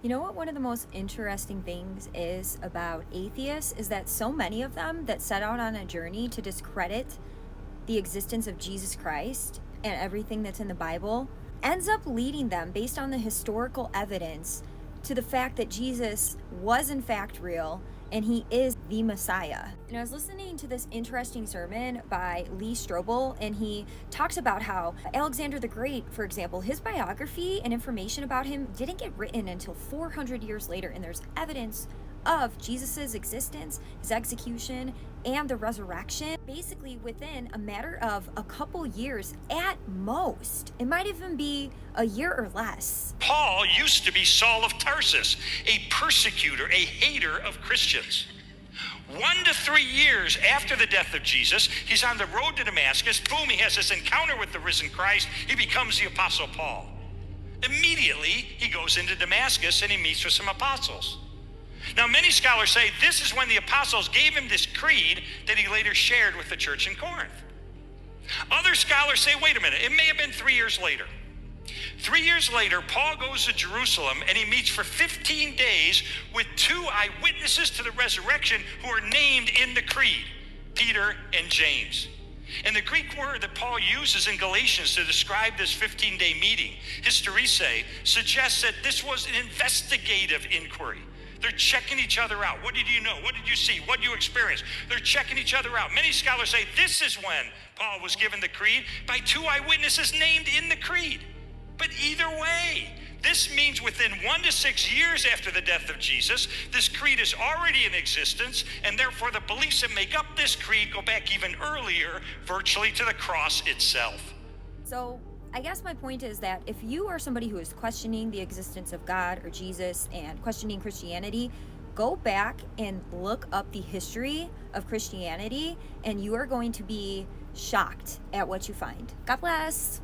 You know what one of the most interesting things is about atheists is that so many of them that set out on a journey to discredit the existence of Jesus Christ and everything that's in the Bible ends up leading them based on the historical evidence to the fact that Jesus was in fact real and he is the Messiah. And I was listening to this interesting sermon by Lee Strobel, and he talks about how Alexander the Great, for example, his biography and information about him didn't get written until 400 years later, and there's evidence of Jesus's existence, his execution, and the resurrection basically within a matter of a couple years at most. It might even be a year or less. Paul used to be Saul of Tarsus, a persecutor, a hater of Christians. 1 to 3 years after the death of Jesus, he's on the road to Damascus. Boom, he has this encounter with the risen Christ. He becomes the Apostle Paul. Immediately, he goes into Damascus and he meets with some apostles. Now, many scholars say this is when the apostles gave him this creed that he later shared with the church in Corinth. Other scholars say, wait a minute, it may have been 3 years later. 3 years later, Paul goes to Jerusalem and he meets for 15 days with two eyewitnesses to the resurrection who are named in the creed, Peter and James. And the Greek word that Paul uses in Galatians to describe this 15-day meeting, hysteresis, suggests that this was an investigative inquiry. They're checking each other out. What did you know? What did you see? What did you experience? They're checking each other out. Many scholars say this is when Paul was given the creed by two eyewitnesses named in the creed. But either way, this means within 1 to 6 years after the death of Jesus, this creed is already in existence, and therefore the beliefs that make up this creed go back even earlier, virtually to the cross itself. So I guess my point is that if you are somebody who is questioning the existence of God or Jesus and questioning Christianity, go back and look up the history of Christianity, and you are going to be shocked at what you find. God bless.